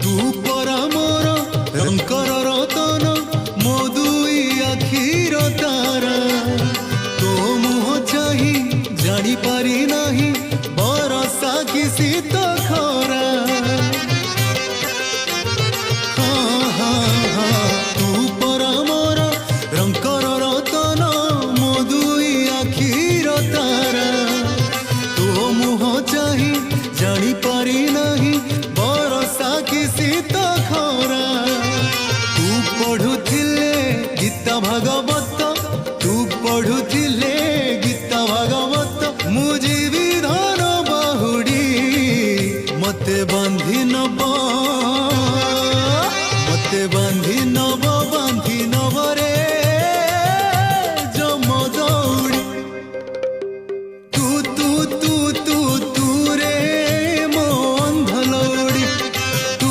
तू परा मोर रंकर रतन मधुई आखिर तारा तो मुह चाही जानी पारी नहीं बरसा कि शीत खरा हाँ हाँ हाँ तू परा मोर रंकर रतन मधुई आखिर तारा तो मुह चाही जानी पारी नहीं बरसा कि शीत खरा तू पढ़ुथिले गीता भागवत तू पढ़ुथिले गीता भागवत मुझे विधान बाहुड़ी मते बांधी नब मते बांधी न